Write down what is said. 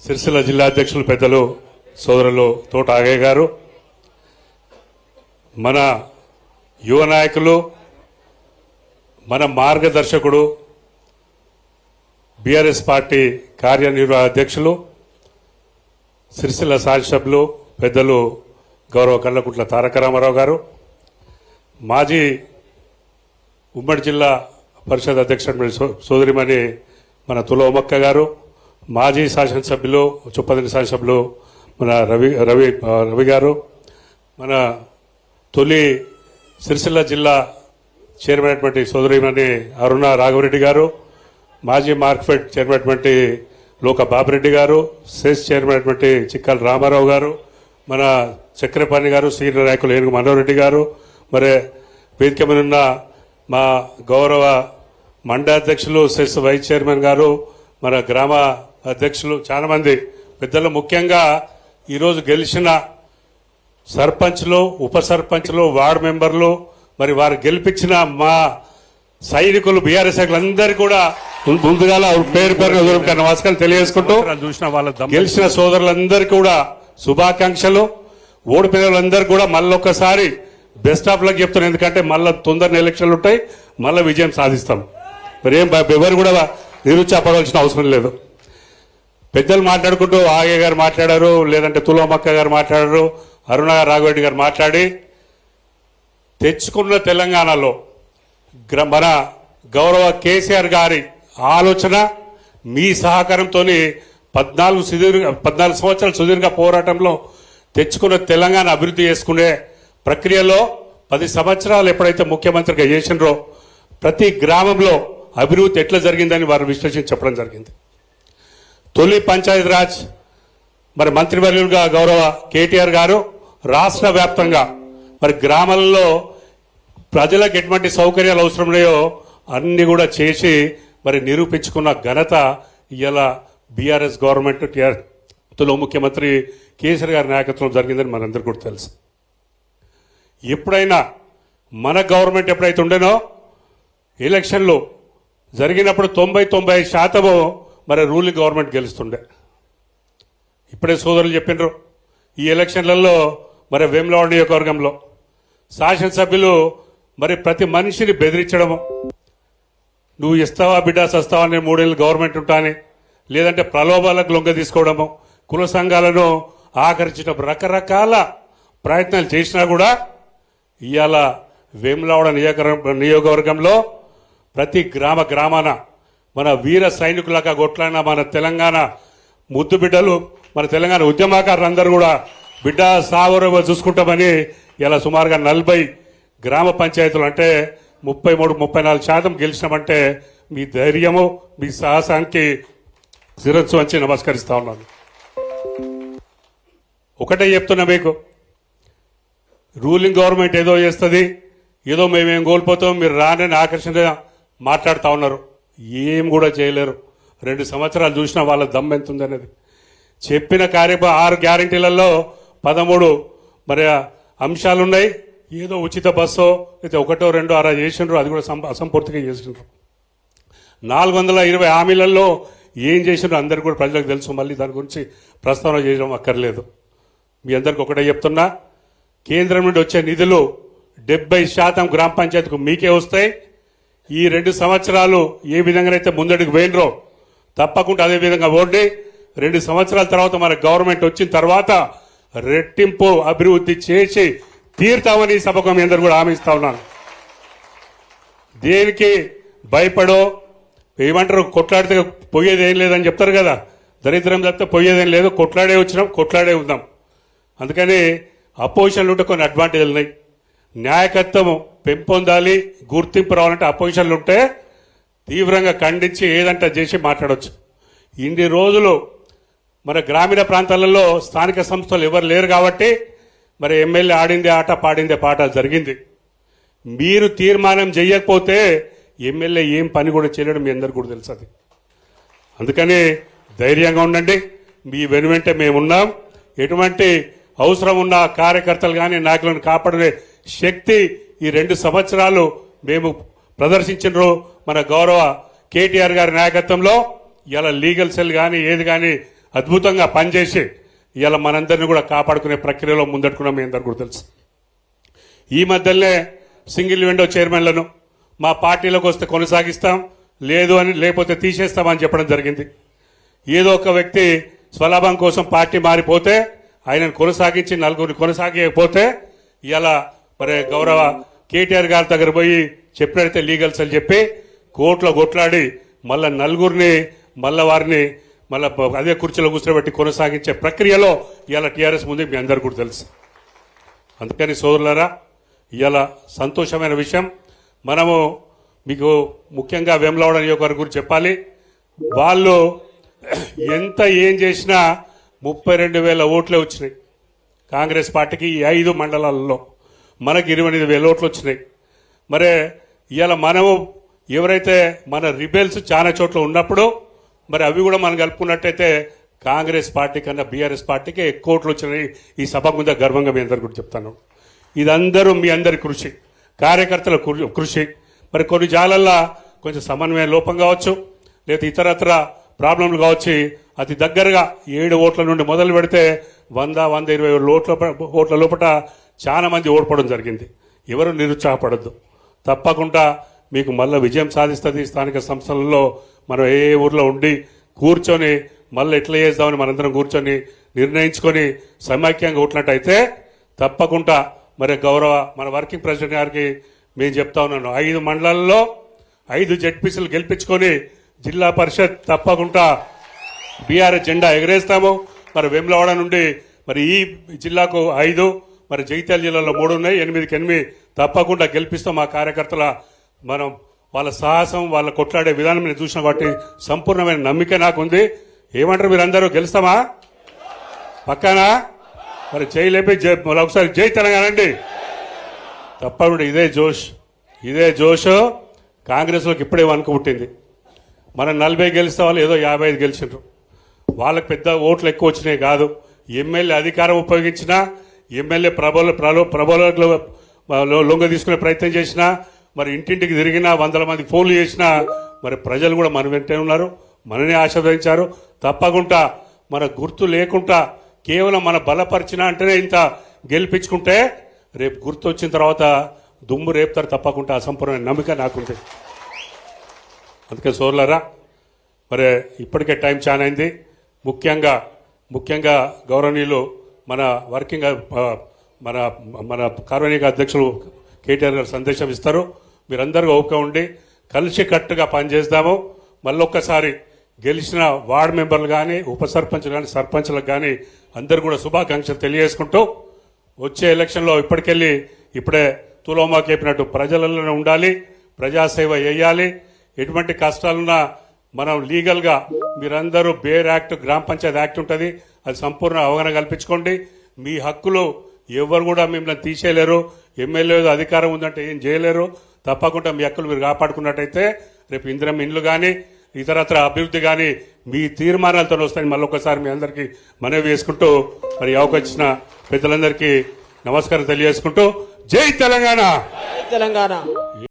సిరిసిల్ల జిల్లా అధ్యక్షులు పెద్దలు సోదరులు తోట ఆగయ్య గారు, మన యువ నాయకులు, మన మార్గదర్శకుడు, బీఆర్ఎస్ పార్టీ కార్యనిర్వాహక అధ్యక్షులు, సిరిసిల్ల శాసనసభ్యులు పెద్దలు గౌరవ కల్వకుంట్ల తారక రామారావు గారు, మాజీ ఉమ్మడి జిల్లా పరిషత్ అధ్యక్షుడు సోదరిమణి మన తులమక్క గారు, మాజీ శాసనసభ్యులు చొప్పదండి శాసనసభ్యులు మన రవి గారు, మన తొలి సిరిసిల్ల జిల్లా చైర్మన్ అయినటువంటి సోదరిమణి అరుణ రాఘవరెడ్డి గారు, మాజీ మార్క్ఫెడ్ చైర్మన్ అయినటువంటి లోక బాబిరెడ్డి గారు, సెస్ చైర్మన్ అయినటువంటి చిక్కల రామారావు గారు, మన చక్రపాణి గారు, సీనియర్ నాయకులు ఏనుగు మనోహరెడ్డి గారు, మరి వేదిక మీద ఉన్న మా గౌరవ మండలాధ్యక్షులు సెస్ వైస్ చైర్మన్ గారు, మన గ్రామ అధ్యక్షులు, చాలా మంది పెద్దలు, ముఖ్యంగా ఈరోజు గెలిచిన సర్పంచ్లు, ఉప సర్పంచ్లు, వార్డు మెంబర్లు, మరి వారు గెలిపించిన మా సైనికులు, బీఆర్ఎస్ అందరికీ కూడా ముందుగా పేరు నమస్కారం తెలియజేసుకుంటూ చూసిన వాళ్ళ గెలిచిన సోదరులందరికీ కూడా శుభాకాంక్షలు. ఓడిపోయిన వాళ్ళందరికీ కూడా మళ్ళొక్కసారి బెస్ట్ ఆఫ్ లక్ చెప్తున్నాను, ఎందుకంటే మళ్ళీ తొందరగా ఎలక్షన్లు ఉంటాయి, మళ్ళీ విజయం సాధిస్తాం. మరి ఏం ఎవరు కూడా నిరుత్సాహపడవలసిన అవసరం లేదు. పెద్దలు మాట్లాడుకుంటూ ఆగే గారు మాట్లాడారు, లేదంటే తులమక్క గారు మాట్లాడారు, అరుణ రాఘవరెడ్డి గారు మాట్లాడి తెచ్చుకున్న తెలంగాణలో మన గౌరవ కేసీఆర్ గారి ఆలోచన, మీ సహకారంతో 14 సంవత్సరాల సుదీర్ఘ పోరాటంలో తెచ్చుకున్న తెలంగాణ అభివృద్ధి చేసుకునే ప్రక్రియలో 10 సంవత్సరాలు ఎప్పుడైతే ముఖ్యమంత్రిగా చేసినరో ప్రతి గ్రామంలో అభివృద్ధి ఎట్లా జరిగిందని వారు విశ్లేషించి చెప్పడం జరిగింది. తొలి పంచాయతీరాజ్ మరి మంత్రివర్యులుగా గౌరవ కేటీఆర్ గారు రాష్ట్ర వ్యాప్తంగా మరి గ్రామాలలో ప్రజలకు ఎటువంటి సౌకర్యాలు అవసరం ఉన్నాయో అన్ని కూడా చేసి మరి నిరూపించుకున్న ఘనత ఇవాళ బీఆర్ఎస్ గవర్నమెంట్ టీఆర్ఎస్లో ముఖ్యమంత్రి కేసీఆర్ గారి నాయకత్వం జరిగిందని మనందరికీ కూడా తెలుసు. ఎప్పుడైనా మన గవర్నమెంట్ ఎప్పుడైతే ఉండేనో ఎలక్షన్లు జరిగినప్పుడు 90% మరి రూలింగ్ గవర్నమెంట్ గెలుస్తుండే. ఇప్పుడే సోదరులు చెప్పినారు, ఈ ఎలక్షన్లలో మరి వేములవాడ నియోజకవర్గంలో శాసనసభ్యులు మరి ప్రతి మనిషిని బెదిరించడము, నువ్వు ఇస్తావా బిడ్డ సస్తావా అని 3 ఏళ్ళు గవర్నమెంట్ ఉంటాని, లేదంటే ప్రలోభాలకు లొంగ తీసుకోవడము, కుల సంఘాలను ఆకర్షించడం, రకరకాల ప్రయత్నాలు చేసినా కూడా ఇవాళ వేములవాడ నియోజకవర్గంలో ప్రతి గ్రామాన మన వీర సైనికులగా కొట్లాడిన మన తెలంగాణ ముద్దు బిడ్డలు, మన తెలంగాణ ఉద్యమకారులందరూ కూడా బిడ్డ సావరవ చూసుకుంటామని ఇలా సుమారుగా 40 గ్రామ పంచాయతీలు అంటే 33-34% గెలిచినామంటే మీ ధైర్యము, మీ సాహసానికి శిరస్సు వంచి నమస్కరిస్తా ఉన్నాను. ఒకటే చెప్తున్నా మీకు, రూలింగ్ గవర్నమెంట్ ఏదో చేస్తుంది, ఏదో మేమేం కోల్పోతాం, మీరు రానని ఆకర్షణ మాట్లాడుతూ ఉన్నారు. ఏం కూడా చేయలేరు. 2 సంవత్సరాలు చూసినా వాళ్ళ దమ్ ఎంత ఉందనేది. చెప్పిన 6 గ్యారంటీలలో 13 మరి అంశాలున్నాయి. ఏదో ఉచిత బస్సో అయితే 1, 2 అలా చేసిండ్రు, అది కూడా అసంపూర్తిగా చేసిండ్రు. 420 హామీలలో ఏం చేసిండ్రు అందరికీ కూడా ప్రజలకు తెలుసు. మళ్ళీ దాని గురించి ప్రస్తావన చేయడం అక్కర్లేదు. మీ అందరికి ఒకటే చెప్తున్నా, కేంద్రం నుండి వచ్చే నిధులు 70% గ్రామ పంచాయతీకు మీకే వస్తాయి. ఈ 2 సంవత్సరాలు ఏ విధంగానైతే ముందడుగు పోయినరో తప్పకుండా అదే విధంగా ఓడి 2 సంవత్సరాల తర్వాత మన గవర్నమెంట్ వచ్చిన తర్వాత రెట్టింపు అభివృద్ధి చేసి తీర్తామని ఈ సభకు మీ అందరూ కూడా హామీ ఇస్తా ఉన్నాను. దేనికి భయపడో, ఏమంటారు, కొట్లాడితే పోయేది ఏం లేదని చెప్తారు కదా, దరిద్రం చెప్తే పోయేదేం లేదు, కొట్లాడే వచ్చినాం, కొట్లాడే ఉందాం. అందుకని అపోజిషన్లు ఉంటే కొన్ని అడ్వాంటేజ్లు ఉన్నాయి. న్యాయకత్వం పెంపొందాలి, గుర్తింపు రావాలంటే అపోజిషన్లు ఉంటే తీవ్రంగా ఖండించి ఏదంటే చేసి మాట్లాడవచ్చు. ఇన్ని రోజులు మన గ్రామీణ ప్రాంతాలలో స్థానిక సంస్థలు ఎవరు లేరు కాబట్టి మరి ఎమ్మెల్యే ఆడిందే ఆట పాడిందే పాట జరిగింది. మీరు తీర్మానం చేయకపోతే ఎమ్మెల్యే ఏం పని కూడా చేయడం మీ అందరికీ కూడా తెలుసు. అది అందుకని ధైర్యంగా ఉండండి, మీ వెనువెంటే మేమున్నాం. ఎటువంటి అవసరం ఉన్న కార్యకర్తలు కానీ నాయకులను కాపాడే శక్తి ఈ 2 సంవత్సరాలు మేము ప్రదర్శించినారు. మన గౌరవ కేటీఆర్ గారి నాయకత్వంలో ఇలా లీగల్ సెల్ కానీ ఏది కానీ అద్భుతంగా పనిచేసి ఇవాళ మనందరినీ కూడా కాపాడుకునే ప్రక్రియలో ముందట్టుకున్నాం. మీ అందరికీ కూడా తెలుసు. ఈ మధ్యలోనే సింగిల్ విండో చైర్మన్లను మా పార్టీలోకి వస్తే కొనసాగిస్తాం, లేదు అని లేకపోతే తీసేస్తామని చెప్పడం జరిగింది. ఏదో ఒక వ్యక్తి స్వలాభం కోసం పార్టీ మారిపోతే ఆయనను కొనసాగించి నలుగురిని కొనసాగకపోతే ఇలా మరి గౌరవ కేటీఆర్ గారి దగ్గర పోయి చెప్పినట్టే లీగల్ సెల్ చెప్పి కోర్టులో కొట్లాడి మళ్ళా నలుగురిని మళ్ళా వారిని మళ్ళా అదే కుర్చీలో కూర్చోబెట్టి కొనసాగించే ప్రక్రియలో ఇవాళ టీఆర్ఎస్ ముందు మీ అందరు కూడా తెలుసు. అందుకని సోదరులారా, ఇవాళ సంతోషమైన విషయం. మనము మీకు ముఖ్యంగా వేములవాడ నియోజకవర్గం గురించి చెప్పాలి. వాళ్ళు ఎంత ఏం చేసినా 32,000 ఓట్లే వచ్చినాయి కాంగ్రెస్ పార్టీకి. ఈ 5 మండలాలలో మనకి 28,000 ఓట్లు వచ్చినాయి. మరి ఇవాళ మనము ఎవరైతే మన రిబెల్స్ చాలా చోట్ల ఉన్నప్పుడు మరి అవి కూడా మనం కలుపుకున్నట్టయితే కాంగ్రెస్ పార్టీ కన్నా బీఆర్ఎస్ పార్టీకి ఎక్కువ ఓట్లు వచ్చినాయి. ఈ సభ ముందు గర్వంగా మీ అందరు కూడా చెప్తాను. ఇదందరూ మీ అందరి కృషి, కార్యకర్తల కృషి. మరి కొన్ని జాలల్లో కొంచెం సమన్వయ లోపం కావచ్చు, లేదా ఇతరత్ర ప్రాబ్లంలు కావచ్చు. అతి దగ్గరగా 7 ఓట్ల నుండి మొదలు పెడితే 100-120 ఓట్ల లోపల చాలా మంది ఓడిపోవడం జరిగింది. ఎవరు నిరుత్సాహపడద్దు. తప్పకుండా మీకు మళ్ళీ విజయం సాధిస్తుంది. స్థానిక సంస్థలలో మనం ఏ ఊర్లో ఉండి కూర్చొని మళ్ళీ ఎట్లా చేద్దామని మనందరం కూర్చొని నిర్ణయించుకొని సమైక్యంగా ఓట్లట్టయితే తప్పకుండా మరి గౌరవ మన వర్కింగ్ ప్రెసిడెంట్ గారికి మేము చెప్తా ఉన్నాను, 5 మండలాల్లో 5 జెడ్పీసీలు గెలిపించుకొని జిల్లా పరిషత్ తప్పకుండా బీఆర్ఎస్ జెండా ఎగరేస్తాము. మరి వేములవాడ నుండి మరి ఈ జిల్లాకు 5, మరి జగిత్యాల జిల్లాలో 3 ఉన్నాయి, 8కి 8 తప్పకుండా గెలిపిస్తాం. మా కార్యకర్తల మనం వాళ్ళ సాహసం, వాళ్ళ కొట్లాడే విధానం నేను చూసిన కాబట్టి సంపూర్ణమైన నమ్మిక నాకుంది. ఏమంటారు మీరందరూ, గెలుస్తామా పక్కనా? మరి జై లేపి ఒకసారి జై తెలంగాణ అండి. తప్పకుండా ఇదే జోష్ కాంగ్రెస్లోకి ఇప్పుడే వణుకు పుట్టింది. మనం 40 గెలిస్తే వాళ్ళు ఏదో 55 గెలిచిండ్రు. వాళ్ళకి పెద్ద ఓట్లు ఎక్కువ వచ్చినాయి కాదు. ఎమ్మెల్యే అధికారం ఉపయోగించినా, ఎమ్మెల్యే ప్రబోధకులు లొంగ తీసుకునే ప్రయత్నం చేసినా, మరి ఇంటింటికి తిరిగినా, 100 మంది ఫోన్లు చేసినా మరి ప్రజలు కూడా మన వెంటే ఉన్నారు, మననే ఆశీర్వదించారు. తప్పకుండా మన గుర్తు లేకుండా కేవలం మన బలపరిచిన అంటేనే ఇంత గెలిపించుకుంటే రేపు గుర్తు వచ్చిన తర్వాత దుమ్ము రేపుతారు. తప్పకుండా అసంపూర్ణమైన నమ్మిక నాకుంది. అందుకే సోర్లరా, మరి ఇప్పటికే టైం చాలా అయింది. ముఖ్యంగా గౌరవనీయులు మన వర్కింగ్ మన మన కార్యనిర్వాహక అధ్యక్షులు కేటీఆర్ గారు సందేశం ఇస్తారు. మీరందరూ ఓపిక ఉండి కలిసి కట్టుగా పనిచేద్దాము. మళ్ళొక్కసారి గెలిచిన వార్డు మెంబర్లు కానీ, ఉప సర్పంచ్లు కానీ, సర్పంచ్లకు కానీ అందరు కూడా శుభాకాంక్షలు తెలియజేసుకుంటూ వచ్చే ఎలక్షన్లో ఇప్పుడే తులోమా చెప్పినట్టు ప్రజలలోనే ఉండాలి, ప్రజాసేవ చేయాలి. ఎటువంటి కష్టాలున్నా మనం లీగల్గా మీరందరూ బేర్ యాక్ట్, గ్రామ పంచాయతీ యాక్ట్ ఉంటుంది, అది సంపూర్ణ అవగాహన కల్పించుకోండి. మీ హక్కులు ఎవరు కూడా మిమ్మల్ని తీసేయలేరు. ఎమ్మెల్యే అధికారం ఉందంటే ఏం చేయలేరు. తప్పకుండా మీ హక్కులు మీరు కాపాడుకున్నట్టయితే రేపు ఇందిరమ్మ ఇండ్లు కానీ, ఇతరత్ర అభివృద్ధి కానీ మీ తీర్మానాలతో వస్తాయని మళ్ళొకసారి మీ అందరికీ మనవి చేసుకుంటూ మరి అవకాశం ఇచ్చిన పెద్దలందరికీ నమస్కారం తెలియజేసుకుంటూ జై తెలంగాణ.